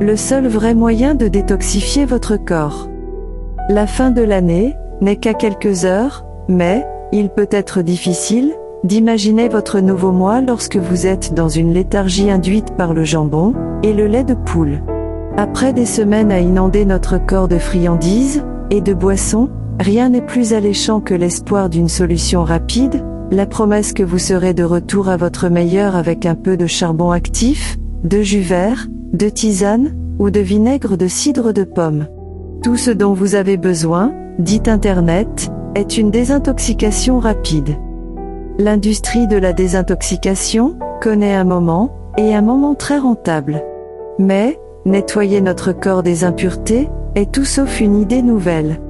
le seul vrai moyen de détoxifier votre corps. La fin de l'année n'est qu'à quelques heures, mais il peut être difficile d'imaginer votre nouveau mois lorsque vous êtes dans une léthargie induite par le jambon et le lait de poule. Après des semaines à inonder notre corps de friandises et de boissons, rien n'est plus alléchant que l'espoir d'une solution rapide, la promesse que vous serez de retour à votre meilleur avec un peu de charbon actif, de jus vert, de tisane, ou de vinaigre de cidre de pomme. Tout ce dont vous avez besoin, dit Internet, est une désintoxication rapide. L'industrie de la désintoxication connaît un moment très rentable. Mais, nettoyer notre corps des impuretés est tout sauf une idée nouvelle.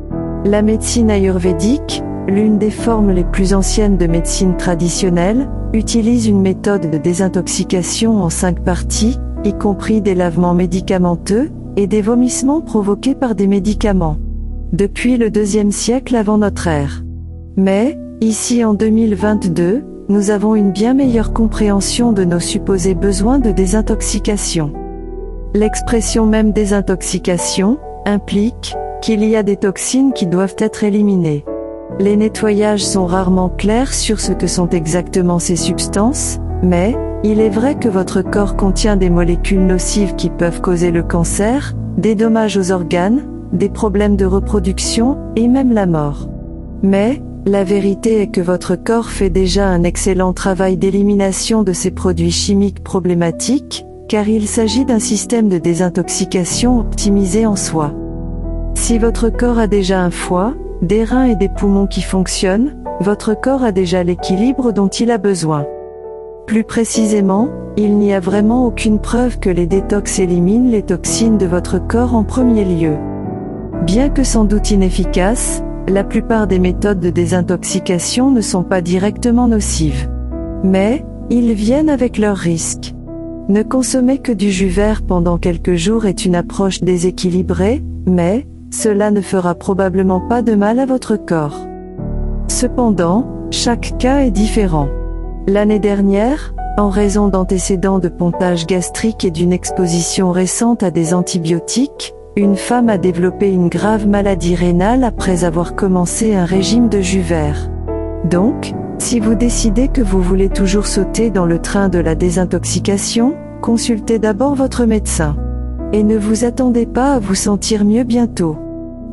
La médecine ayurvédique, l'une des formes les plus anciennes de médecine traditionnelle, utilise une méthode de désintoxication en 5 parties, y compris des lavements médicamenteux et des vomissements provoqués par des médicaments. Depuis le IIe siècle avant notre ère. Mais, ici en 2022, nous avons une bien meilleure compréhension de nos supposés besoins de désintoxication. L'expression même désintoxication implique qu'il y a des toxines qui doivent être éliminées. Les nettoyages sont rarement clairs sur ce que sont exactement ces substances, mais il est vrai que votre corps contient des molécules nocives qui peuvent causer le cancer, des dommages aux organes, des problèmes de reproduction et même la mort. Mais, la vérité est que votre corps fait déjà un excellent travail d'élimination de ces produits chimiques problématiques, car il s'agit d'un système de désintoxication optimisé en soi. Si votre corps a déjà un foie, des reins et des poumons qui fonctionnent, votre corps a déjà l'équilibre dont il a besoin. Plus précisément, il n'y a vraiment aucune preuve que les détox éliminent les toxines de votre corps en premier lieu. Bien que sans doute inefficaces, la plupart des méthodes de désintoxication ne sont pas directement nocives. Mais, ils viennent avec leurs risques. Ne consommer que du jus vert pendant quelques jours est une approche déséquilibrée, mais cela ne fera probablement pas de mal à votre corps. Cependant, chaque cas est différent. L'année dernière, en raison d'antécédents de pontage gastrique et d'une exposition récente à des antibiotiques, une femme a développé une grave maladie rénale après avoir commencé un régime de jus vert. Donc, si vous décidez que vous voulez toujours sauter dans le train de la désintoxication, consultez d'abord votre médecin. Et ne vous attendez pas à vous sentir mieux bientôt.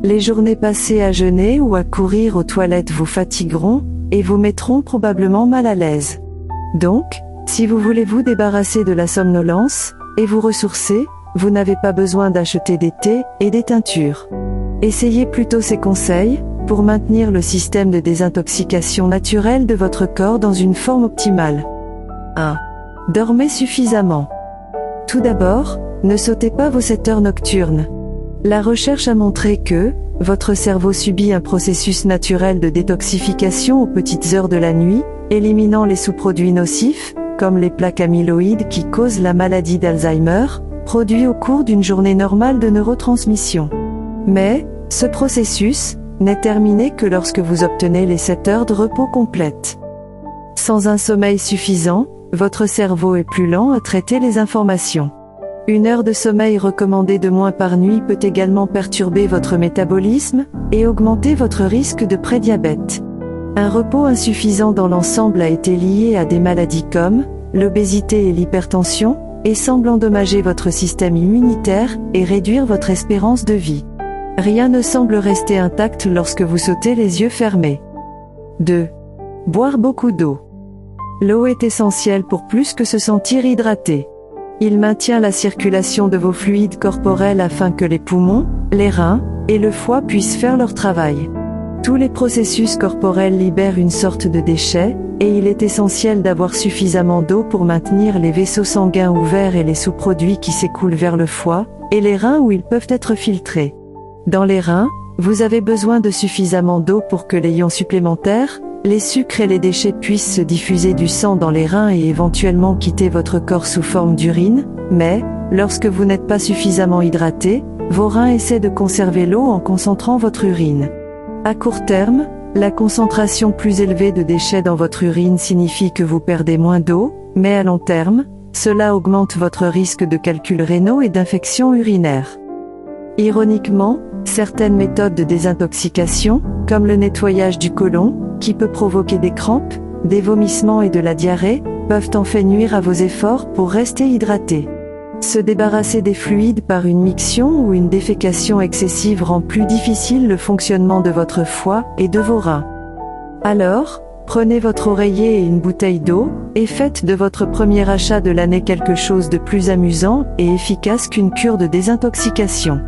Les journées passées à jeûner ou à courir aux toilettes vous fatigueront, et vous mettront probablement mal à l'aise. Donc, si vous voulez vous débarrasser de la somnolence, et vous ressourcer, vous n'avez pas besoin d'acheter des thés et des teintures. Essayez plutôt ces conseils, pour maintenir le système de désintoxication naturelle de votre corps dans une forme optimale. 1. Dormez suffisamment. Tout d'abord, ne sautez pas vos 7 heures nocturnes. La recherche a montré que votre cerveau subit un processus naturel de détoxification aux petites heures de la nuit, éliminant les sous-produits nocifs, comme les plaques amyloïdes qui causent la maladie d'Alzheimer, produits au cours d'une journée normale de neurotransmission. Mais, ce processus n'est terminé que lorsque vous obtenez les 7 heures de repos complètes. Sans un sommeil suffisant, votre cerveau est plus lent à traiter les informations. 1 heure de sommeil recommandée de moins par nuit peut également perturber votre métabolisme et augmenter votre risque de prédiabète. Un repos insuffisant dans l'ensemble a été lié à des maladies comme l'obésité et l'hypertension, et semble endommager votre système immunitaire et réduire votre espérance de vie. Rien ne semble rester intact lorsque vous sautez les yeux fermés. 2. Boire beaucoup d'eau. L'eau est essentielle pour plus que se sentir hydraté. Il maintient la circulation de vos fluides corporels afin que les poumons, les reins et le foie puissent faire leur travail. Tous les processus corporels libèrent une sorte de déchets, et il est essentiel d'avoir suffisamment d'eau pour maintenir les vaisseaux sanguins ouverts et les sous-produits qui s'écoulent vers le foie, et les reins où ils peuvent être filtrés. Dans les reins, vous avez besoin de suffisamment d'eau pour que les ions supplémentaires, les sucres et les déchets puissent se diffuser du sang dans les reins et éventuellement quitter votre corps sous forme d'urine, mais, lorsque vous n'êtes pas suffisamment hydraté, vos reins essaient de conserver l'eau en concentrant votre urine. À court terme, la concentration plus élevée de déchets dans votre urine signifie que vous perdez moins d'eau, mais à long terme, cela augmente votre risque de calculs rénaux et d'infections urinaires. Ironiquement, certaines méthodes de désintoxication, comme le nettoyage du côlon, qui peut provoquer des crampes, des vomissements et de la diarrhée, peuvent en fait nuire à vos efforts pour rester hydraté. Se débarrasser des fluides par une miction ou une défécation excessive rend plus difficile le fonctionnement de votre foie et de vos reins. Alors, prenez votre oreiller et une bouteille d'eau, et faites de votre premier achat de l'année quelque chose de plus amusant et efficace qu'une cure de désintoxication.